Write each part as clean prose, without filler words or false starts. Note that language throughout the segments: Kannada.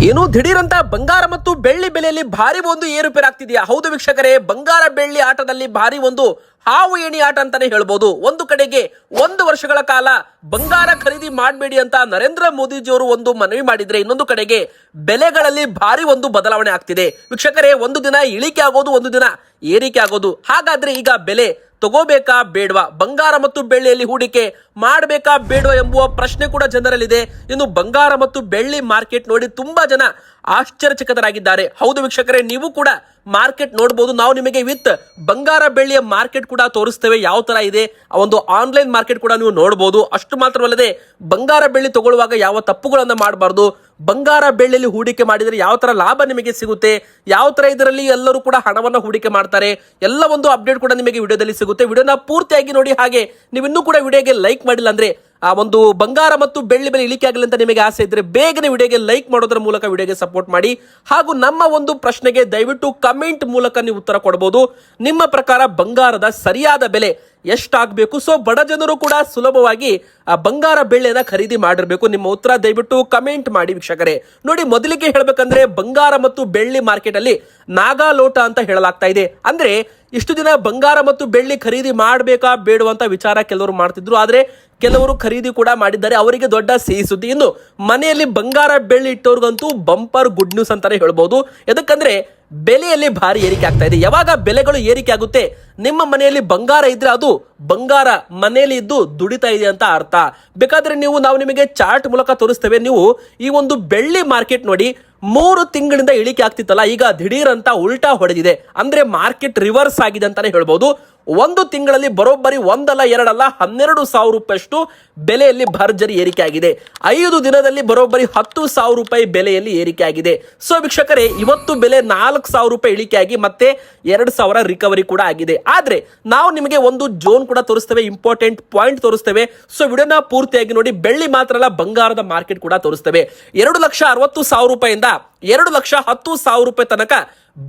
ಏನು ದಿಢೀರಂತ ಬಂಗಾರ ಮತ್ತು ಬೆಳ್ಳಿ ಬೆಲೆಯಲ್ಲಿ ಭಾರಿ ಒಂದು ಏರುಪೇರಾಗ್ತಿದೆಯಾ? ಹೌದು ವೀಕ್ಷಕರೇ, ಬಂಗಾರ ಬೆಳ್ಳಿ ಆಟದಲ್ಲಿ ಭಾರಿ ಒಂದು ಹಾವು ಏಣಿ ಆಟ ಅಂತಾನೆ ಹೇಳ್ಬೋದು. ಒಂದು ಕಡೆಗೆ 1 ವರ್ಷಗಳ ಕಾಲ ಬಂಗಾರ ಖರೀದಿ ಮಾಡಬೇಡಿ ಅಂತ ನರೇಂದ್ರ ಮೋದಿಜಿಯವರು ಒಂದು ಮನವಿ ಮಾಡಿದ್ರೆ, ಇನ್ನೊಂದು ಕಡೆಗೆ ಬೆಲೆಗಳಲ್ಲಿ ಭಾರಿ ಒಂದು ಬದಲಾವಣೆ ಆಗ್ತಿದೆ ವೀಕ್ಷಕರೇ. ಒಂದು ದಿನ ಇಳಿಕೆ ಆಗೋದು, ಒಂದು ದಿನ ಏರಿಕೆ ಆಗೋದು. ಹಾಗಾದ್ರೆ ಈಗ ಬೆಲೆ ತಗೋಬೇಕಾ ಬೇಡವಾ, ಬಂಗಾರ ಮತ್ತು ಬೆಳ್ಳಿಯಲ್ಲಿ ಹೂಡಿಕೆ ಮಾಡಬೇಕಾ ಬೇಡವಾ ಎಂಬುವ ಪ್ರಶ್ನೆ ಕೂಡ ಜನರಲ್ಲಿದೆ. ಇನ್ನು ಬಂಗಾರ ಮತ್ತು ಬೆಳ್ಳಿ ಮಾರ್ಕೆಟ್ ನೋಡಿ ತುಂಬಾ ಜನ ಆಶ್ಚರ್ಯಚಕಿತರಾಗಿದ್ದಾರೆ. ಹೌದು ವೀಕ್ಷಕರೇ, ನೀವು ಕೂಡ ಮಾರ್ಕೆಟ್ ನೋಡಬಹುದು. ನಾವು ನಿಮಗೆ ವಿತ್ ಬಂಗಾರ ಬೆಳ್ಳಿಯ ಮಾರ್ಕೆಟ್ ಕೂಡ ತೋರಿಸ್ತೇವೆ, ಯಾವ ತರ ಇದೆ. ಒಂದು ಆನ್ಲೈನ್ ಮಾರ್ಕೆಟ್ ಕೂಡ ನೀವು ನೋಡಬಹುದು. ಅಷ್ಟು ಮಾತ್ರವಲ್ಲದೆ ಬಂಗಾರ ಬೆಳ್ಳಿ ತಗೊಳ್ಳುವಾಗ ಯಾವ ತಪ್ಪುಗಳನ್ನ ಮಾಡಬಾರ್ದು, ಬಂಗಾರ ಬೆಳ್ಳಿಯಲ್ಲಿ ಹೂಡಿಕೆ ಮಾಡಿದರೆ ಯಾವ ತರ ಲಾಭ ನಿಮಗೆ ಸಿಗುತ್ತೆ, ಯಾವ ತರ ಇದರಲ್ಲಿ ಎಲ್ಲರೂ ಕೂಡ ಹಣವನ್ನ ಹೂಡಿಕೆ ಮಾಡ್ತಾರೆ, ಎಲ್ಲ ಒಂದು ಅಪ್ಡೇಟ್ ಕೂಡ ನಿಮಗೆ ವಿಡಿಯೋದಲ್ಲಿ ಸಿಗುತ್ತೆ. ವಿಡಿಯೋನ ಪೂರ್ತಿಯಾಗಿ ನೋಡಿ. ಹಾಗೆ ನೀವು ಇನ್ನೂ ಕೂಡ ವಿಡಿಯೋಗೆ ಲೈಕ್ ಮಾಡಿಲ್ಲ ಅಂದ್ರೆ, ಆ ಒಂದು ಬಂಗಾರ ಮತ್ತು ಬೆಳ್ಳಿ ಬೆಲೆ ಇಳಿಕೆ ಆಗಲಿ ಅಂತ ನಿಮಗೆ ಆಸೆ ಇದ್ರೆ ಬೇಗನೆ ವಿಡಿಯೋಗೆ ಲೈಕ್ ಮಾಡೋದ್ರ ಮೂಲಕ ವಿಡಿಯೋಗೆ ಸಪೋರ್ಟ್ ಮಾಡಿ. ಹಾಗೂ ನಮ್ಮ ಒಂದು ಪ್ರಶ್ನೆಗೆ ದಯವಿಟ್ಟು ಕಮೆಂಟ್ ಮೂಲಕ ನೀವು ಉತ್ತರ ಕೊಡಬಹುದು. ನಿಮ್ಮ ಪ್ರಕಾರ ಬಂಗಾರದ ಸರಿಯಾದ ಬೆಲೆ ಎಷ್ಟಾಗಬೇಕು? ಸೊ ಬಡ ಜನರು ಕೂಡ ಸುಲಭವಾಗಿ ಬಂಗಾರ ಬೆಳ್ಳಿಯನ್ನ ಖರೀದಿ ಮಾಡಿರಬೇಕು. ನಿಮ್ಮ ಉತ್ತರ ದಯವಿಟ್ಟು ಕಮೆಂಟ್ ಮಾಡಿ ವೀಕ್ಷಕರೇ. ನೋಡಿ, ಮೊದಲಿಗೆ ಹೇಳಬೇಕಂದ್ರೆ ಬಂಗಾರ ಮತ್ತು ಬೆಳ್ಳಿ ಮಾರ್ಕೆಟ್ ಅಲ್ಲಿ ನಾಗಾಲೋಟ ಅಂತ ಹೇಳಲಾಗ್ತಾ ಇದೆ. ಅಂದ್ರೆ ಇಷ್ಟು ದಿನ ಬಂಗಾರ ಮತ್ತು ಬೆಳ್ಳಿ ಖರೀದಿ ಮಾಡಬೇಕಾ ಬೇಡುವಂತ ವಿಚಾರ ಕೆಲವರು ಮಾಡ್ತಿದ್ರು, ಆದ್ರೆ ಕೆಲವರು ಖರೀದಿ ಕೂಡ ಮಾಡಿದ್ದಾರೆ. ಅವರಿಗೆ ದೊಡ್ಡ ಸಿಹಿ ಸುದ್ದಿ. ಇನ್ನು ಮನೆಯಲ್ಲಿ ಬಂಗಾರ ಬೆಳ್ಳಿ ಇಟ್ಟವ್ರಿಗಂತೂ ಬಂಪರ್ ಗುಡ್ ನ್ಯೂಸ್ ಅಂತಾನೆ ಹೇಳ್ಬಹುದು. ಯಾಕಂದ್ರೆ ಬೆಲೆಯಲ್ಲಿ ಭಾರಿ ಏರಿಕೆ ಆಗ್ತಾ ಇದೆ. ಯಾವಾಗ ಬೆಲೆಗಳು ಏರಿಕೆ ಆಗುತ್ತೆ, ನಿಮ್ಮ ಮನೆಯಲ್ಲಿ ಬಂಗಾರ ಇದ್ರೆ ಅದು ಬಂಗಾರ ಮನೆಯಲ್ಲಿ ಇದ್ದು ದುಡಿತಾ ಇದೆ ಅಂತ ಅರ್ಥ. ಬೇಕಾದ್ರೆ ನಾವು ನಿಮಗೆ ಚಾರ್ಟ್ ಮೂಲಕ ತೋರಿಸ್ತೇವೆ. ನೀವು ಈ ಒಂದು ಬೆಳ್ಳಿ ಮಾರ್ಕೆಟ್ ನೋಡಿ, 3 ತಿಂಗಳಿಂದ ಇಳಿಕೆ ಆಗ್ತಿತ್ತಲ್ಲ, ಈಗ ದಿಢೀರ್ ಅಂತ ಉಲ್ಟಾ ಹೊಡೆದಿದೆ. ಅಂದ್ರೆ ಮಾರ್ಕೆಟ್ ರಿವರ್ಸ್ ಆಗಿದೆ ಅಂತಾನೆ ಹೇಳ್ಬಹುದು. 1 ತಿಂಗಳಲ್ಲಿ ಬರೋಬ್ಬರಿ 1 ಅಲ್ಲ 2 ಅಲ್ಲ 12,000 ರೂಪಾಯಿಯಷ್ಟು ಬೆಲೆಯಲ್ಲಿ ಭರ್ಜರಿ ಏರಿಕೆ ಆಗಿದೆ. 5 ದಿನದಲ್ಲಿ ಬರೋಬ್ಬರಿ 10,000 ರೂಪಾಯಿ ಬೆಲೆಯಲ್ಲಿ ಏರಿಕೆ ಆಗಿದೆ. ಸೊ ವೀಕ್ಷಕರೇ, ಇವತ್ತು ಬೆಲೆ 4,000 ರೂಪಾಯಿ ಇಳಿಕೆ ಆಗಿ ಮತ್ತೆ 2,000 ರಿಕವರಿ ಕೂಡ ಆಗಿದೆ. ಆದ್ರೆ ನಾವು ನಿಮಗೆ ಒಂದು ಜೋನ್ ಕೂಡ ತೋರಿಸ್ತೇವೆ, ಇಂಪಾರ್ಟೆಂಟ್ ಪಾಯಿಂಟ್ ತೋರಿಸ್ತೇವೆ. ಸೊ ವಿಡಿಯೋನ ಪೂರ್ತಿಯಾಗಿ ನೋಡಿ. ಬೆಳ್ಳಿ ಮಾತ್ರ ಅಲ್ಲ, ಬಂಗಾರದ ಮಾರ್ಕೆಟ್ ಕೂಡ ತೋರಿಸ್ತೇವೆ. 2,60,000 ರೂಪಾಯಿಂದ 2,10,000 ರೂಪಾಯಿ ತನಕ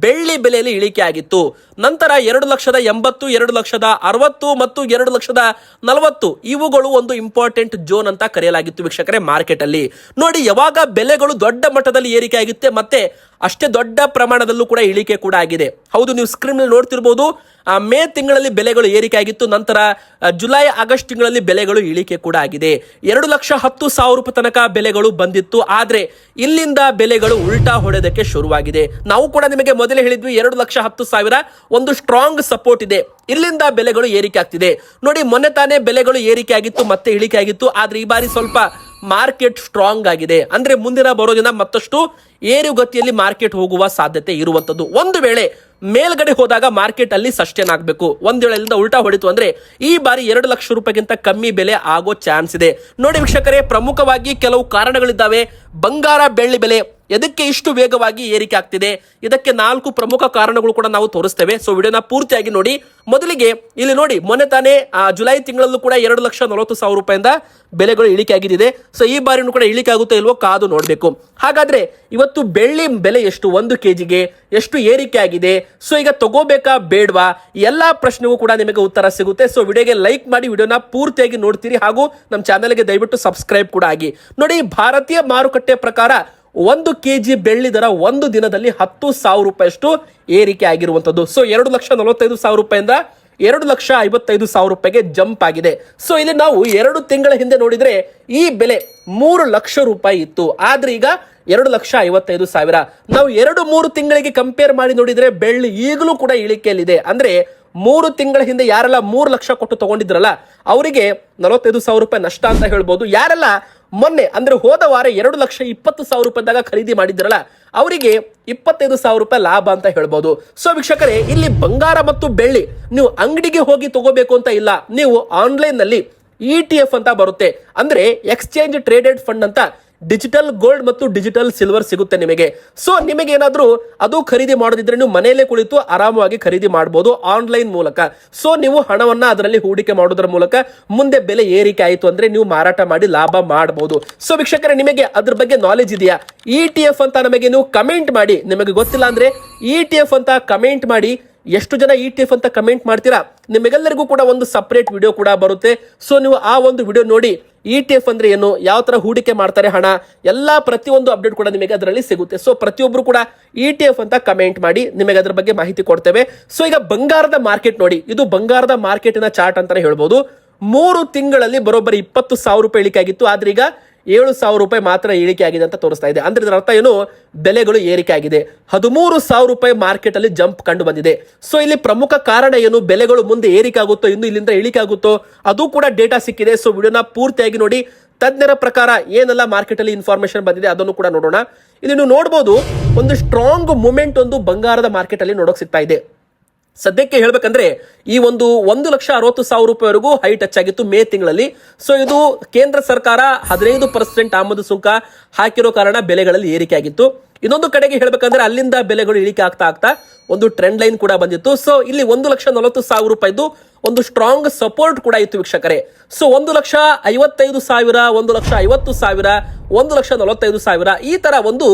ಬೆಳ್ಳಿ ಬೆಲೆಯಲ್ಲಿ ಇಳಿಕೆ ಆಗಿತ್ತು. ನಂತರ 2,80,000, 2,60,000 ಮತ್ತು 2,40,000 ಇವುಗಳು ಒಂದು ಇಂಪಾರ್ಟೆಂಟ್ ಜೋನ್ ಅಂತ ಕರೆಯಲಾಗಿತ್ತು ವೀಕ್ಷಕರೇ ಮಾರ್ಕೆಟ್ ಅಲ್ಲಿ. ನೋಡಿ, ಯಾವಾಗ ಬೆಲೆಗಳು ದೊಡ್ಡ ಮಟ್ಟದಲ್ಲಿ ಏರಿಕೆ ಆಗುತ್ತೆ, ಮತ್ತೆ ಅಷ್ಟೇ ದೊಡ್ಡ ಪ್ರಮಾಣದಲ್ಲೂ ಕೂಡ ಇಳಿಕೆ ಕೂಡ ಆಗಿದೆ. ಹೌದು, ನೀವು ಸ್ಕ್ರೀನ್ ನಲ್ಲಿ ನೋಡ್ತಿರ್ಬೋದು. ಮೇ ತಿಂಗಳಲ್ಲಿ ಬೆಲೆಗಳು ಏರಿಕೆ ಆಗಿತ್ತು. ನಂತರ ಜುಲೈ ಆಗಸ್ಟ್ ತಿಂಗಳಲ್ಲಿ ಬೆಲೆಗಳು ಇಳಿಕೆ ಕೂಡ ಆಗಿದೆ. 2,10,000 ರೂಪಾಯಿ ತನಕ ಬೆಲೆಗಳು ಬಂದಿತ್ತು. ಆದ್ರೆ ಇಲ್ಲಿಂದ ಬೆಲೆಗಳು ಉಲ್ಟಾ ಹೊಡೆದಕ್ಕೆ ಶುರುವಾಗಿದೆ. ನಾವು ಕೂಡ ನಿಮಗೆ ಮೊದಲೇ ಹೇಳಿದ್ವಿ, 2,10,000 ಒಂದು ಸ್ಟ್ರಾಂಗ್ ಸಪೋರ್ಟ್ ಇದೆ. ಇಲ್ಲಿಂದ ಬೆಲೆಗಳು ಏರಿಕೆ ಆಗ್ತಿದೆ. ನೋಡಿ, ಮೊನ್ನೆ ತಾನೇ ಬೆಲೆಗಳು ಏರಿಕೆ ಆಗಿತ್ತು, ಮತ್ತೆ ಇಳಿಕೆ ಆಗಿತ್ತು. ಆದ್ರೆ ಈ ಬಾರಿ ಸ್ವಲ್ಪ ಮಾರ್ಕೆಟ್ ಸ್ಟ್ರಾಂಗ್ ಆಗಿದೆ. ಅಂದ್ರೆ ಮುಂದಿನ ಬರೋ ದಿನ ಮತ್ತಷ್ಟು ಏರುಗತಿಯಲ್ಲಿ ಮಾರ್ಕೆಟ್ ಹೋಗುವ ಸಾಧ್ಯತೆ ಇರುವಂತದ್ದು. ಒಂದು ವೇಳೆ ಮೇಲ್ಗಡೆ ಹೋದಾಗ ಮಾರ್ಕೆಟ್ ಅಲ್ಲಿ ಸಸ್ಟೇನ್ ಆಗಬೇಕು. ಒಂದ್ ವೇಳೆಯಿಂದ ಉಲ್ಟಾ ಹೊಡಿತು ಅಂದ್ರೆ ಈ ಬಾರಿ 2 ಲಕ್ಷ ರೂಪಾಯಿಗಿಂತ ಕಮ್ಮಿ ಬೆಲೆ ಆಗೋ ಚಾನ್ಸ್ ಇದೆ. ನೋಡಿ ವೀಕ್ಷಕರೇ, ಪ್ರಮುಖವಾಗಿ ಕೆಲವು ಕಾರಣಗಳಿದ್ದಾವೆ. ಬಂಗಾರ ಬೆಳ್ಳಿ ಬೆಲೆ ಎದಕ್ಕೆ ಇಷ್ಟು ವೇಗವಾಗಿ ಏರಿಕೆ ಆಗ್ತಿದೆ, ಇದಕ್ಕೆ 4 ಪ್ರಮುಖ ಕಾರಣಗಳು ಕೂಡ ನಾವು ತೋರಿಸ್ತೇವೆ. ಸೊ ವಿಡಿಯೋನ ಪೂರ್ತಿಯಾಗಿ ನೋಡಿ. ಮೊದಲಿಗೆ ಇಲ್ಲಿ ನೋಡಿ, ಮೊನ್ನೆ ತಾನೇ ಜುಲೈ ತಿಂಗಳಲ್ಲೂ ಕೂಡ 2,40,000 ರೂಪಾಯಿಂದ ಬೆಲೆಗಳು ಇಳಿಕೆ ಆಗಿದೆ. ಸೊ ಈ ಬಾರಿನೂ ಕೂಡ ಇಳಿಕೆ ಆಗುತ್ತೋ ಇಲ್ವೋ ಕಾದು ನೋಡಬೇಕು. ಹಾಗಾದ್ರೆ ಇವತ್ತು ಬೆಳ್ಳಿ ಬೆಲೆ ಎಷ್ಟು, 1 ಕೆಜಿಗೆ ಎಷ್ಟು ಏರಿಕೆ ಆಗಿದೆ, ಸೊ ಈಗ ತಗೋಬೇಕಾ ಬೇಡವಾ, ಎಲ್ಲಾ ಪ್ರಶ್ನೆಗೂ ಕೂಡ ನಿಮಗೆ ಉತ್ತರ ಸಿಗುತ್ತೆ. ಸೊ ವಿಡಿಯೋಗೆ ಲೈಕ್ ಮಾಡಿ, ವಿಡಿಯೋನ ಪೂರ್ತಿಯಾಗಿ ನೋಡ್ತೀರಿ. ಹಾಗೂ ನಮ್ಮ ಚಾನೆಲ್ಗೆ ದಯವಿಟ್ಟು ಸಬ್ಸ್ಕ್ರೈಬ್ ಕೂಡ ಆಗಿ. ನೋಡಿ, ಭಾರತೀಯ ಮಾರುಕಟ್ಟೆ ಪ್ರಕಾರ 1 ಕೆಜಿ ಬೆಳ್ಳಿ ದರ ಒಂದು ದಿನದಲ್ಲಿ 10,000 ರೂಪಾಯಿಯಷ್ಟು ಏರಿಕೆ ಆಗಿರುವಂತದ್ದು. ಸೊ 2,45,000 ರೂಪಾಯಿಂದ 2,55,000 ರೂಪಾಯಿಗೆ ಜಂಪ್ ಆಗಿದೆ. ಸೊ ಇಲ್ಲಿ ನಾವು 2 ತಿಂಗಳ ಹಿಂದೆ ನೋಡಿದ್ರೆ ಈ ಬೆಲೆ 3 ಲಕ್ಷ ರೂಪಾಯಿ ಇತ್ತು. ಆದ್ರೆ ಈಗ 2,55,000. ನಾವು 2-3 ತಿಂಗಳಿಗೆ ಕಂಪೇರ್ ಮಾಡಿ ನೋಡಿದ್ರೆ ಬೆಳ್ಳಿ ಈಗಲೂ ಕೂಡ ಇಳಿಕೆಯಲ್ಲಿದೆ. ಅಂದ್ರೆ 3 ತಿಂಗಳ ಹಿಂದೆ ಯಾರೆಲ್ಲ 3 ಲಕ್ಷ ಕೊಟ್ಟು ತಗೊಂಡಿದ್ರಲ್ಲ, ಅವರಿಗೆ 45,000 ರೂಪಾಯಿ ನಷ್ಟ ಅಂತ ಹೇಳ್ಬೋದು. ಯಾರೆಲ್ಲ ಮೊನ್ನೆ ಅಂದ್ರೆ ಹೋದ ವಾರ 2,20,000 ರೂಪಾಯಿದಾಗ ಖರೀದಿ ಮಾಡಿದ್ರಲ್ಲ, ಅವರಿಗೆ 25,000 ರೂಪಾಯಿ ಲಾಭ ಅಂತ ಹೇಳ್ಬೋದು. ಸೊ ವೀಕ್ಷಕರೇ, ಇಲ್ಲಿ ಬಂಗಾರ ಮತ್ತು ಬೆಳ್ಳಿ ನೀವು ಅಂಗಡಿಗೆ ಹೋಗಿ ತಗೋಬೇಕು ಅಂತ ಇಲ್ಲ. ನೀವು ಆನ್ಲೈನ್ ನಲ್ಲಿ ETF ಅಂತ ಬರುತ್ತೆ, ಅಂದ್ರೆ ಎಕ್ಸ್ಚೇಂಜ್ ಟ್ರೇಡೆಡ್ ಫಂಡ್ ಅಂತ ಡಿಜಿಟಲ್ ಗೋಲ್ಡ್ ಮತ್ತು ಡಿಜಿಟಲ್ ಸಿಲ್ವರ್ ಸಿಗುತ್ತೆ ನಿಮಗೆ. ಸೊ ನಿಮಗೆ ಏನಾದ್ರೂ ಅದು ಖರೀದಿ ಮಾಡೋದಿದ್ರೆ ನೀವು ಮನೆಯಲ್ಲೇ ಕುಳಿತು ಆರಾಮವಾಗಿ ಖರೀದಿ ಮಾಡಬಹುದು ಆನ್ಲೈನ್ ಮೂಲಕ. ಸೊ ನೀವು ಹಣವನ್ನ ಅದರಲ್ಲಿ ಹೂಡಿಕೆ ಮಾಡೋದ್ರ ಮೂಲಕ ಮುಂದೆ ಬೆಲೆ ಏರಿಕೆ ಆಯಿತು ಅಂದ್ರೆ ನೀವು ಮಾರಾಟ ಮಾಡಿ ಲಾಭ ಮಾಡಬಹುದು. ಸೊ ವೀಕ್ಷಕರೇ, ನಿಮಗೆ ಅದ್ರ ಬಗ್ಗೆ ನಾಲೆಜ್ ಇದೆಯಾ? ETF ಅಂತ ನಮಗೆ ನೀವು ಕಮೆಂಟ್ ಮಾಡಿ. ನಿಮಗೆ ಗೊತ್ತಿಲ್ಲ ಅಂದ್ರೆ ETF ಅಂತ ಕಮೆಂಟ್ ಮಾಡಿ. ಎಷ್ಟು ಜನ ETF ಅಂತ ಕಮೆಂಟ್ ಮಾಡ್ತೀರಾ, ನಿಮಗೆಲ್ಲರಿಗೂ ಕೂಡ ಒಂದು ಸಪರೇಟ್ ವಿಡಿಯೋ ಕೂಡ ಬರುತ್ತೆ. ಸೊ ನೀವು ಆ ಒಂದು ವಿಡಿಯೋ ನೋಡಿ ETF ಅಂದ್ರೆ ಏನು, ಯಾವ ತರ ಹೂಡಿಕೆ ಮಾಡ್ತಾರೆ ಹಣ, ಎಲ್ಲಾ ಪ್ರತಿಯೊಂದು ಅಪ್ಡೇಟ್ ಕೂಡ ನಿಮಗೆ ಅದರಲ್ಲಿ ಸಿಗುತ್ತೆ. ಸೊ ಪ್ರತಿಯೊಬ್ರು ಕೂಡ ETF ಅಂತ ಕಮೆಂಟ್ ಮಾಡಿ, ನಿಮಗೆ ಅದರ ಬಗ್ಗೆ ಮಾಹಿತಿ ಕೊಡ್ತೇವೆ. ಸೊ ಈಗ ಬಂಗಾರದ ಮಾರ್ಕೆಟ್ ನೋಡಿ, ಇದು ಬಂಗಾರದ ಮಾರ್ಕೆಟಿನ ಚಾರ್ಟ್ ಅಂತಾನೆ ಹೇಳ್ಬೋದು. 3 ತಿಂಗಳಲ್ಲಿ ಬರೋಬ್ಬರಿ 20,000 ರೂಪಾಯಿ ಇಳಿಕೆ ಆಗಿತ್ತು. ಆದ್ರೆ ಈಗ 7,000 ರೂಪಾಯಿ ಮಾತ್ರ ಇಳಿಕೆ ಆಗಿದೆ ಅಂತ ತೋರಿಸ್ತಾ ಇದೆ. ಅಂದ್ರೆ ಇದರ ಅರ್ಥ ಏನು, ಬೆಲೆಗಳು ಏರಿಕೆ ಆಗಿದೆ. 13,000 ರೂಪಾಯಿ ಮಾರ್ಕೆಟ್ ಅಲ್ಲಿ ಜಂಪ್ ಕಂಡು ಬಂದಿದೆ. ಸೊ ಇಲ್ಲಿ ಪ್ರಮುಖ ಕಾರಣ ಏನು, ಬೆಲೆಗಳು ಮುಂದೆ ಏರಿಕೆ ಆಗುತ್ತೋ ಇನ್ನು ಇಲ್ಲಿಂದ ಇಳಿಕೆ ಆಗುತ್ತೋ ಅದು ಕೂಡ ಡೇಟಾ ಸಿಕ್ಕಿದೆ. ಸೊ ವಿಡಿಯೋನ ಪೂರ್ತಿಯಾಗಿ ನೋಡಿ. ತಜ್ಞರ ಪ್ರಕಾರ ಏನೆಲ್ಲ ಮಾರ್ಕೆಟ್ ಅಲ್ಲಿ ಇನ್ಫಾರ್ಮೇಶನ್ ಬಂದಿದೆ ಅದನ್ನು ಕೂಡ ನೋಡೋಣ. ಇಲ್ಲಿ ನೀವು ನೋಡಬಹುದು, ಒಂದು ಸ್ಟ್ರಾಂಗ್ ಮೂಮೆಂಟ್ ಒಂದು ಬಂಗಾರದ ಮಾರ್ಕೆಟ್ ಅಲ್ಲಿ ನೋಡೋಕೆ ಸಿಗ್ತಾ ಇದೆ. ಸದ್ಯಕ್ಕೆ ಹೇಳ್ಬೇಕಂದ್ರೆ ಈ ಒಂದು 1,60,000 ರೂಪಾಯಿವರೆಗೂ ಹೈ ಟಚ್ ಆಗಿತ್ತು ಮೇ ತಿಂಗಳಲ್ಲಿ. ಸೊ ಇದು ಕೇಂದ್ರ ಸರ್ಕಾರ 15% ಆಮದು ಸುಂಕ ಹಾಕಿರೋ ಕಾರಣ ಬೆಲೆಗಳಲ್ಲಿ ಏರಿಕೆ ಆಗಿತ್ತು. ಇನ್ನೊಂದು ಕಡೆಗೆ ಹೇಳ್ಬೇಕಂದ್ರೆ ಅಲ್ಲಿಂದ ಬೆಲೆಗಳು ಇಳಿಕೆ ಆಗ್ತಾ ಒಂದು ಟ್ರೆಂಡ್ ಲೈನ್ ಕೂಡ ಬಂದಿತ್ತು. ಸೊ ಇಲ್ಲಿ 1,40,000 ರೂಪಾಯಿದು ಒಂದು ಸ್ಟ್ರಾಂಗ್ ಸಪೋರ್ಟ್ ಕೂಡ ಇತ್ತು ವೀಕ್ಷಕರೇ. ಸೊ 1,55,000, 1,50,000, 1,45,000 ಈ ತರ ಒಂದು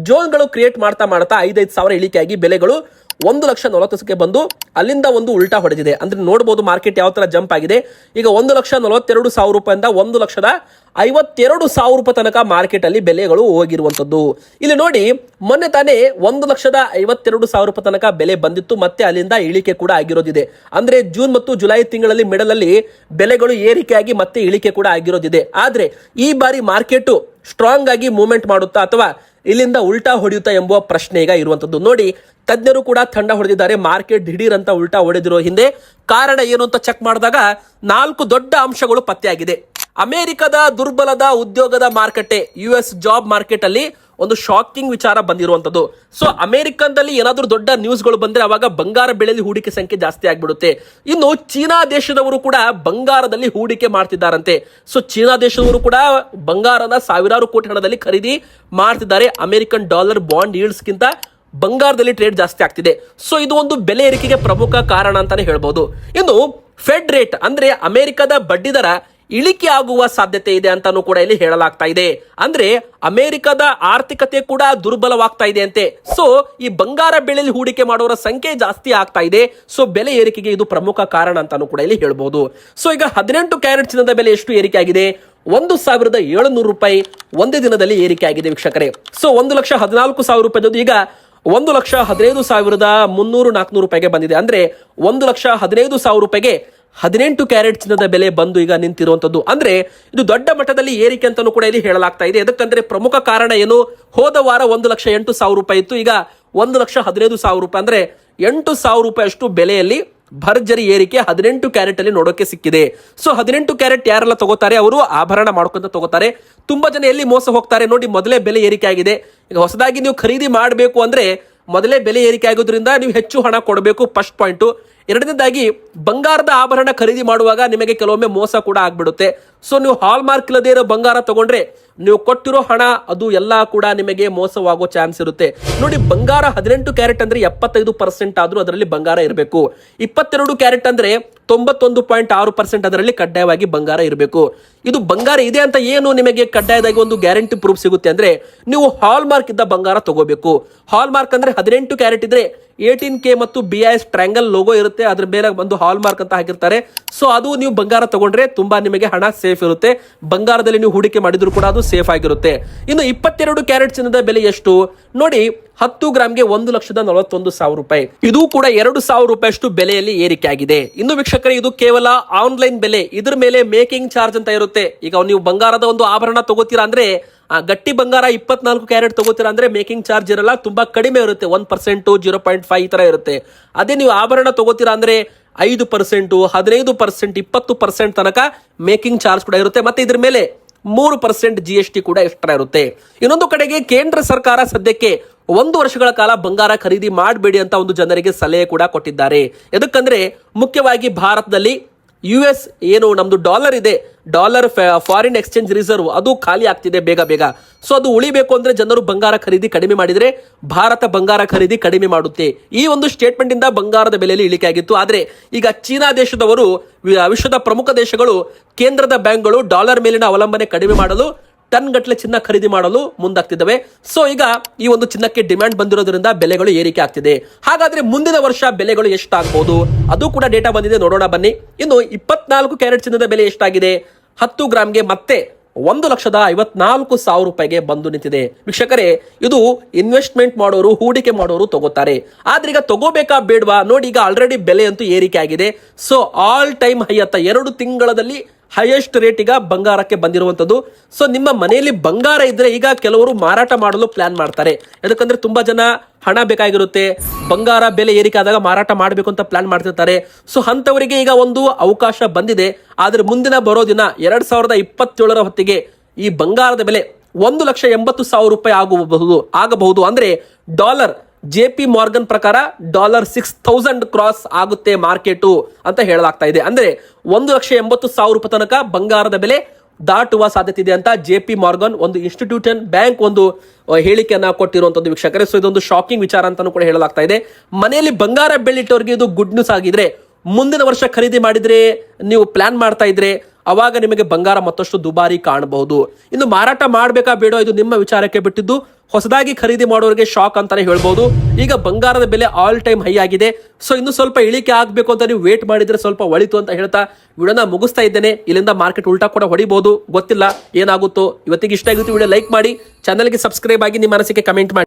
ಜೋನ್ಗಳು ಕ್ರಿಯೇಟ್ ಮಾಡ್ತಾ 5,000 ಇಳಿಕೆಯಾಗಿ ಬೆಲೆಗಳು 1,40,000ಕ್ಕೆ ಬಂದು ಅಲ್ಲಿಂದ ಒಂದು ಉಲ್ಟಾ ಹೊಡೆದಿದೆ. ಅಂದ್ರೆ ನೋಡಬಹುದು ಮಾರ್ಕೆಟ್ ಯಾವ ತರ ಜಂಪ್ ಆಗಿದೆ. ಈಗ 1,42,000 ರೂಪಾಯಿಂದ 1,52,000 ರೂಪಾಯಿ ತನಕ ಮಾರ್ಕೆಟ್ ಅಲ್ಲಿ ಬೆಲೆಗಳು ಹೋಗಿರುವಂತದ್ದು. ಇಲ್ಲಿ ನೋಡಿ, ಮೊನ್ನೆ ತಾನೇ 1,52,000 ರೂಪಾಯಿ ತನಕ ಬೆಲೆ ಬಂದಿತ್ತು, ಮತ್ತೆ ಅಲ್ಲಿಂದ ಇಳಿಕೆ ಕೂಡ ಆಗಿರೋದಿದೆ. ಅಂದ್ರೆ ಜೂನ್ ಮತ್ತು ಜುಲೈ ತಿಂಗಳಲ್ಲಿ ಮಿಡಲ್ ಅಲ್ಲಿ ಬೆಲೆಗಳು ಏರಿಕೆಯಾಗಿ ಮತ್ತೆ ಇಳಿಕೆ ಕೂಡ ಆಗಿರೋದಿದೆ. ಆದ್ರೆ ಈ ಬಾರಿ ಮಾರ್ಕೆಟ್ ಸ್ಟ್ರಾಂಗ್ ಆಗಿ ಮೂವ್ಮೆಂಟ್ ಮಾಡುತ್ತಾ ಅಥವಾ ಇಲ್ಲಿಂದ ಉಲ್ಟಾ ಹೊಡೆಯುತ್ತಾ ಎಂಬುವ ಪ್ರಶ್ನೆ ಈಗ ಇರುವಂತದ್ದು. ನೋಡಿ, ತಜ್ಞರು ಕೂಡ ತಂಡ ಹೊಡೆದಿದ್ದಾರೆ. ಮಾರ್ಕೆಟ್ ದಿಢೀರ್ ಅಂತ ಉಲ್ಟಾ ಹೊಡೆದಿರೋ ಹಿಂದೆ ಕಾರಣ ಏನು ಅಂತ ಚೆಕ್ ಮಾಡಿದಾಗ 4 ದೊಡ್ಡ ಅಂಶಗಳು ಪತ್ತೆಯಾಗಿದೆ. ಅಮೆರಿಕದ ದುರ್ಬಲದ ಉದ್ಯೋಗದ ಮಾರುಕಟ್ಟೆ, US ಜಾಬ್ ಮಾರ್ಕೆಟ್ ಅಲ್ಲಿ ಒಂದು ಶಾಕಿಂಗ್ ವಿಚಾರ ಬಂದಿರುವಂತದ್ದು. ಸೊ ಅಮೆರಿಕನ್ದಲ್ಲಿ ಏನಾದ್ರೂ ದೊಡ್ಡ ನ್ಯೂಸ್ಗಳು ಬಂದ್ರೆ ಅವಾಗ ಬಂಗಾರ ಬೆಳೆಯಲ್ಲಿ ಹೂಡಿಕೆ ಸಂಖ್ಯೆ ಜಾಸ್ತಿ ಆಗ್ಬಿಡುತ್ತೆ. ಇನ್ನು ಚೀನಾ ದೇಶದವರು ಕೂಡ ಬಂಗಾರದಲ್ಲಿ ಹೂಡಿಕೆ ಮಾಡ್ತಿದ್ದಾರಂತೆ. ಸೊ ಚೀನಾ ದೇಶದವರು ಕೂಡ ಬಂಗಾರದ ಸಾವಿರಾರು ಕೋಟಿ ಹಣದಲ್ಲಿ ಖರೀದಿ ಮಾಡ್ತಿದ್ದಾರೆ. ಅಮೆರಿಕನ್ ಡಾಲರ್ ಬಾಂಡ್ ಯೀಲ್ಡ್ಸ್ಗಿಂತ ಬಂಗಾರದಲ್ಲಿ ಟ್ರೇಡ್ ಜಾಸ್ತಿ ಆಗ್ತಿದೆ. ಸೊ ಇದು ಒಂದು ಬೆಲೆ ಏರಿಕೆಗೆ ಪ್ರಮುಖ ಕಾರಣ ಅಂತಾನೆ ಹೇಳ್ಬೋದು. ಇನ್ನು ಫೆಡ್ ರೇಟ್ ಅಂದ್ರೆ ಅಮೆರಿಕದ ಬಡ್ಡಿ ದರ ಇಳಿಕೆ ಆಗುವ ಸಾಧ್ಯತೆ ಇದೆ ಅಂತಾನೂ ಕೂಡ ಇಲ್ಲಿ ಹೇಳಲಾಗ್ತಾ ಇದೆ. ಅಂದ್ರೆ ಅಮೆರಿಕದ ಆರ್ಥಿಕತೆ ಕೂಡ ದುರ್ಬಲವಾಗ್ತಾ ಇದೆ ಅಂತೆ. ಸೊ ಈ ಬಂಗಾರ ಬೆಳೆಯಲ್ಲಿ ಹೂಡಿಕೆ ಮಾಡೋರ ಸಂಖ್ಯೆ ಜಾಸ್ತಿ ಆಗ್ತಾ ಇದೆ. ಸೊ ಬೆಲೆ ಏರಿಕೆಗೆ ಇದು ಪ್ರಮುಖ ಕಾರಣ ಅಂತಾನೂ ಕೂಡ ಇಲ್ಲಿ ಹೇಳ್ಬಹುದು. ಸೊ ಈಗ 18 ಕ್ಯಾರೆಟ್ ಚಿನ್ನದ ಬೆಲೆ ಎಷ್ಟು ಏರಿಕೆ ಆಗಿದೆ, 1,700 ರೂಪಾಯಿ ಒಂದೇ ದಿನದಲ್ಲಿ ಏರಿಕೆ ಆಗಿದೆ ವೀಕ್ಷಕರೇ. ಸೊ 1,14,000 ರೂಪಾಯಿ ಈಗ 1,15,300-400 ರೂಪಾಯಿಗೆ ಬಂದಿದೆ. ಅಂದ್ರೆ 1,15,000 ರೂಪಾಯಿಗೆ 18 ಕ್ಯಾರೆಟ್ ಚಿನ್ನದ ಬೆಲೆ ಬಂದು ಈಗ ನಿಂತಿರುವಂತದ್ದು. ಅಂದ್ರೆ ಇದು ದೊಡ್ಡ ಮಟ್ಟದಲ್ಲಿ ಏರಿಕೆ ಅಂತಾನೂ ಕೂಡ ಇಲ್ಲಿ ಹೇಳಲಾಗ್ತಾ ಇದೆ. ಯಾಕಂದ್ರೆ ಪ್ರಮುಖ ಕಾರಣ ಏನು, ಹೋದ ವಾರ 1,08,000 ರೂಪಾಯಿ ಇತ್ತು, ಈಗ 1,15,000 ರೂಪಾಯಿ. ಅಂದ್ರೆ 8,000 ರೂಪಾಯಿ ಅಷ್ಟು ಬೆಲೆಯಲ್ಲಿ ಭರ್ಜರಿ ಏರಿಕೆ 18 ಕ್ಯಾರೆಟ್ ಅಲ್ಲಿ ನೋಡೋಕೆ ಸಿಕ್ಕಿದೆ. ಸೊ 18 ಕ್ಯಾರೆಟ್ ಯಾರೆಲ್ಲ ತಗೋತಾರೆ ಅವರು ಆಭರಣ ಮಾಡ್ಕೊಂತ ತಗೋತಾರೆ. ತುಂಬಾ ಜನ ಎಲ್ಲಿ ಮೋಸ ಹೋಗ್ತಾರೆ ನೋಡಿ, ಮೊದಲೇ ಬೆಲೆ ಏರಿಕೆ ಆಗಿದೆ, ಈಗ ಹೊಸದಾಗಿ ನೀವು ಖರೀದಿ ಮಾಡಬೇಕು ಅಂದ್ರೆ ಮೊದಲೇ ಬೆಲೆ ಏರಿಕೆ ಆಗೋದ್ರಿಂದ ನೀವು ಹೆಚ್ಚು ಹಣ ಕೊಡಬೇಕು, ಫಸ್ಟ್ ಪಾಯಿಂಟ್. ಎರಡನೇದಾಗಿ ಬಂಗಾರದ ಆಭರಣ ಖರೀದಿ ಮಾಡುವಾಗ ನಿಮಗೆ ಕೆಲವೊಮ್ಮೆ ಮೋಸ ಕೂಡ ಆಗ್ಬಿಡುತ್ತೆ. ಸೊ ನೀವು ಹಾಲ್ ಮಾರ್ಕ್ ಇಲ್ಲದೆ ಇರೋ ಬಂಗಾರ ತಗೊಂಡ್ರೆ ನೀವು ಕೊಟ್ಟಿರೋ ಹಣ ಅದು ಎಲ್ಲ ಕೂಡ ನಿಮಗೆ ಮೋಸವಾಗೋ ಚಾನ್ಸ್ ಇರುತ್ತೆ. ನೋಡಿ, ಬಂಗಾರ 18 ಕ್ಯಾರೆಟ್ ಅಂದ್ರೆ 75% ಆದ್ರೂ ಅದರಲ್ಲಿ ಬಂಗಾರ ಇರಬೇಕು. 22 ಕ್ಯಾರೆಟ್ ಅಂದ್ರೆ 91.6% ಅದರಲ್ಲಿ ಕಡ್ಡಾಯವಾಗಿ ಬಂಗಾರ ಇರಬೇಕು. ಇದು ಬಂಗಾರ ಇದೆ ಅಂತ ಏನು ನಿಮಗೆ ಕಡ್ಡಾಯದಾಗಿ ಒಂದು ಗ್ಯಾರಂಟಿ ಪ್ರೂಫ್ ಸಿಗುತ್ತೆ ಅಂದ್ರೆ ನೀವು ಹಾಲ್ ಮಾರ್ಕ್ ಇದ್ದ ಬಂಗಾರ ತಗೋಬೇಕು. ಹಾಲ್ ಮಾರ್ಕ್ ಅಂದ್ರೆ 18 ಕ್ಯಾರೆಟ್ ಇದ್ರೆ 18K ಮತ್ತು BIS ಟ್ರಯಾಂಗಲ್ ಲೋಗೋ ಇರುತ್ತೆ, ಅದ್ರ ಮೇಲೆ ಒಂದು ಹಾಲ್ ಮಾರ್ಕ್ ಅಂತ ಹಾಕಿರ್ತಾರೆ. ಸೊ ಅದು ನೀವು ಬಂಗಾರ ತಗೊಂಡ್ರೆ ತುಂಬಾ ನಿಮಗೆ ಹಣ ಸೇಫ್ ಇರುತ್ತೆ. ಬಂಗಾರದಲ್ಲಿ ನೀವು ಹೂಡಿಕೆ ಮಾಡಿದ್ರು ಕೂಡ ಅದು ಸೇಫ್ ಆಗಿರುತ್ತೆ. ಇನ್ನು 22 ಕ್ಯಾರೆಟ್ ಚಿನ್ನದ ಬೆಲೆ ಎಷ್ಟು ನೋಡಿ, 10 ಗ್ರಾಮ್ಗೆ 1,41,000 ರೂಪಾಯಿ. ಇದು ಕೂಡ 2,000 ರೂಪಾಯಿ ಅಷ್ಟು ಬೆಲೆಯಲ್ಲಿ ಏರಿಕೆ ಆಗಿದೆ. ಇನ್ನು ವೀಕ್ಷಕರೇ, ಇದು ಕೇವಲ ಆನ್ಲೈನ್ ಬೆಲೆ, ಇದ್ರ ಮೇಲೆ ಮೇಕಿಂಗ್ ಚಾರ್ಜ್ ಅಂತ ಇರುತ್ತೆ. ಈಗ ನೀವು ಬಂಗಾರದ ಒಂದು ಆಭರಣ ತಗೋತೀರಾ ಅಂದ್ರೆ ಗಟ್ಟಿ ಬಂಗಾರ 24 ಕ್ಯಾರೆಟ್ ತಗೋತೀರಾ ಅಂದ್ರೆ ಮೇಕಿಂಗ್ ಚಾರ್ಜ್ ಇರಲ್ಲ, ತುಂಬಾ ಕಡಿಮೆ ಇರುತ್ತೆ, 1%, 0.5 ಈ ತರ ಇರುತ್ತೆ. ಅದೇ ನೀವು ಆಭರಣ ತಗೋತೀರಾ ಅಂದ್ರೆ 5%, 15%, 20% ತನಕ ಮೇಕಿಂಗ್ ಚಾರ್ಜ್ ಕೂಡ ಇರುತ್ತೆ. ಮತ್ತೆ ಇದ್ರ ಮೇಲೆ 3% GST ಕೂಡ ಎಕ್ಸ್ಟ್ರಾ ಇರುತ್ತೆ. ಇನ್ನೊಂದು ಕಡೆಗೆ ಕೇಂದ್ರ ಸರ್ಕಾರ ಸದ್ಯಕ್ಕೆ 1 ವರ್ಷಗಳ ಕಾಲ ಬಂಗಾರ ಖರೀದಿ ಮಾಡಬೇಡಿ ಅಂತ ಒಂದು ಜನರಿಗೆ ಸಲಹೆ ಕೂಡ ಕೊಟ್ಟಿದ್ದಾರೆ. ಎದಕ್ಕಂದ್ರೆ ಮುಖ್ಯವಾಗಿ ಭಾರತದಲ್ಲಿ US ಏನು ನಮ್ದು ಡಾಲರ್ ಇದೆ, ಡಾಲರ್ ಫಾರಿನ್ ಎಕ್ಸ್ಚೇಂಜ್ ರಿಸರ್ವ್ ಅದು ಖಾಲಿ ಆಗ್ತಿದೆ ಬೇಗ. ಸೊ ಅದು ಉಳಿಬೇಕು ಅಂದ್ರೆ ಜನರು ಬಂಗಾರ ಖರೀದಿ ಕಡಿಮೆ ಮಾಡಿದ್ರೆ ಭಾರತ ಬಂಗಾರ ಖರೀದಿ ಕಡಿಮೆ ಮಾಡುತ್ತೆ. ಈ ಒಂದು ಸ್ಟೇಟ್ಮೆಂಟ್ ಇಂದ ಬಂಗಾರದ ಬೆಲೆಯಲ್ಲಿ ಇಳಿಕೆ ಆಗಿತ್ತು. ಆದ್ರೆ ಈಗ ಚೀನಾ ದೇಶದವರು, ವಿಶ್ವದ ಪ್ರಮುಖ ದೇಶಗಳು, ಕೇಂದ್ರದ ಬ್ಯಾಂಕ್ಗಳು ಡಾಲರ್ ಮೇಲಿನ ಅವಲಂಬನೆ ಕಡಿಮೆ ಮಾಡಲು ಟನ್ ಗಟ್ಟಲೆ ಚಿನ್ನ ಖರೀದಿ ಮಾಡಲು ಮುಂದಾಗ್ತಿದ್ದಾವೆ. ಸೊ ಈಗ ಈ ಒಂದು ಚಿನ್ನಕ್ಕೆ ಡಿಮ್ಯಾಂಡ್ ಬಂದಿರೋದ್ರಿಂದ ಬೆಲೆಗಳು ಏರಿಕೆ ಆಗ್ತಿದೆ. ಹಾಗಾದ್ರೆ ಮುಂದಿನ ವರ್ಷ ಬೆಲೆಗಳು ಎಷ್ಟಾಗಬಹುದು ಅದು ಕೂಡ ಡೇಟಾ ಬಂದಿದೆ, ನೋಡೋಣ ಬನ್ನಿ. ಇನ್ನು 24 ಕ್ಯಾರೆಟ್ ಚಿನ್ನದ ಬೆಲೆ ಎಷ್ಟಾಗಿದೆ, 10 ಗ್ರಾಮ್ಗೆ ಮತ್ತೆ 1,54,000 ರೂಪಾಯಿಗೆ ಬಂದು ನಿಂತಿದೆ. ವೀಕ್ಷಕರೇ, ಇದು ಇನ್ವೆಸ್ಟ್ಮೆಂಟ್ ಮಾಡೋರು, ಹೂಡಿಕೆ ಮಾಡೋರು ತಗೋತಾರೆ. ಆದ್ರೆ ಈಗ ತಗೋಬೇಕಾ ಬೇಡವಾ ನೋಡಿ, ಈಗ ಆಲ್ರೆಡಿ ಬೆಲೆ ಅಂತೂ ಏರಿಕೆ ಆಗಿದೆ. ಸೊ ಆಲ್ ಟೈಮ್ ಹೈ ಅಂತ 2 ತಿಂಗಳಲ್ಲಿ ಹೈಯೆಸ್ಟ್ ರೇಟ್ ಈಗ ಬಂಗಾರಕ್ಕೆ ಬಂದಿರುವಂತದ್ದು. ಸೊ ನಿಮ್ಮ ಮನೆಯಲ್ಲಿ ಬಂಗಾರ ಇದ್ರೆ ಈಗ ಕೆಲವರು ಮಾರಾಟ ಮಾಡಲು ಪ್ಲಾನ್ ಮಾಡ್ತಾರೆ. ಯಾಕಂದ್ರೆ ತುಂಬಾ ಜನ ಹಣ ಬೇಕಾಗಿರುತ್ತೆ, ಬಂಗಾರ ಬೆಲೆ ಏರಿಕೆ ಆದಾಗ ಮಾರಾಟ ಮಾಡಬೇಕು ಅಂತ ಪ್ಲಾನ್ ಮಾಡ್ತಿರ್ತಾರೆ. ಸೊ ಅಂತವರಿಗೆ ಈಗ ಒಂದು ಅವಕಾಶ ಬಂದಿದೆ. ಆದ್ರೆ ಮುಂದಿನ ಬರೋ ದಿನ 2027ರ ಹೊತ್ತಿಗೆ ಈ ಬಂಗಾರದ ಬೆಲೆ 1,80,000 ರೂಪಾಯಿ ಆಗಬಹುದು. ಅಂದ್ರೆ ಡಾಲರ್ JP ಮಾರ್ಗನ್ ಪ್ರಕಾರ $6,000 ಕ್ರಾಸ್ ಆಗುತ್ತೆ ಮಾರ್ಕೆಟು ಅಂತ ಹೇಳಲಾಗ್ತಾ ಇದೆ. ಅಂದ್ರೆ 1,80,000 ರೂಪಾಯಿ ತನಕ ಬಂಗಾರದ ಬೆಲೆ ದಾಟುವ ಸಾಧ್ಯತೆ ಇದೆ ಅಂತ JP ಮಾರ್ಗನ್ ಒಂದು ಇನ್ಸ್ಟಿಟ್ಯೂಷನ್ ಬ್ಯಾಂಕ್ ಒಂದು ಹೇಳಿಕೆಯನ್ನ ಕೊಟ್ಟಿರುವಂತದ್ದು ವೀಕ್ಷಕರೇ. ಸೊ ಇದೊಂದು ಶಾಕಿಂಗ್ ವಿಚಾರ ಅಂತಾನೂ ಕೂಡ ಹೇಳಲಾಗ್ತಾ ಇದೆ. ಮನೆಯಲ್ಲಿ ಬಂಗಾರ ಬೆಳ್ಳಿಟ್ಟವರಿಗೆ ಇದು ಗುಡ್ ನ್ಯೂಸ್ ಆಗಿದ್ರೆ, ಮುಂದಿನ ವರ್ಷ ಖರೀದಿ ಮಾಡಿದ್ರೆ, ನೀವು ಪ್ಲಾನ್ ಮಾಡ್ತಾ ಇದ್ರೆ ಅವಾಗ ನಿಮಗೆ ಬಂಗಾರ ಮತ್ತಷ್ಟು ದುಬಾರಿ ಕಾಣಬಹುದು. ಇನ್ನು ಮಾರಾಟ ಮಾಡಬೇಕಾ ಬೇಡೋ ಇದು ನಿಮ್ಮ ವಿಚಾರಕ್ಕೆ ಬಿಟ್ಟಿದ್ದು. ಹೊಸದಾಗಿ ಖರೀದಿ ಮಾಡೋರಿಗೆ ಶಾಕ್ ಅಂತಾನೆ ಹೇಳ್ಬಹುದು. ಈಗ ಬಂಗಾರದ ಬೆಲೆ ಆಲ್ ಟೈಮ್ ಹೈ ಆಗಿದೆ. ಸೊ ಇನ್ನು ಸ್ವಲ್ಪ ಇಳಿಕೆ ಆಗ್ಬೇಕು ಅಂತ ನೀವು ವೇಟ್ ಮಾಡಿದ್ರೆ ಸ್ವಲ್ಪ ಒಳಿತು ಅಂತ ಹೇಳ್ತಾ ವಿಡಿಯೋನ ಮುಗಿಸ್ತಾ ಇದ್ದೇನೆ. ಇಲ್ಲಿಂದ ಮಾರ್ಕೆಟ್ ಉಲ್ಟಾ ಕೂಡ ಹೊಡಿಬಹುದು, ಗೊತ್ತಿಲ್ಲ ಏನಾಗುತ್ತೋ. ಇವತ್ತಿಗೆ ಇಷ್ಟ ಆಗಿತ್ತು ವಿಡಿಯೋ ಲೈಕ್ ಮಾಡಿ, ಚಾನಲ್ಗೆ ಸಬ್ಸ್ಕ್ರೈಬ್ ಆಗಿ ನಿಮ್ಮ ಮನಸ್ಸಿಗೆ ಕಮೆಂಟ್ ಮಾಡಿ.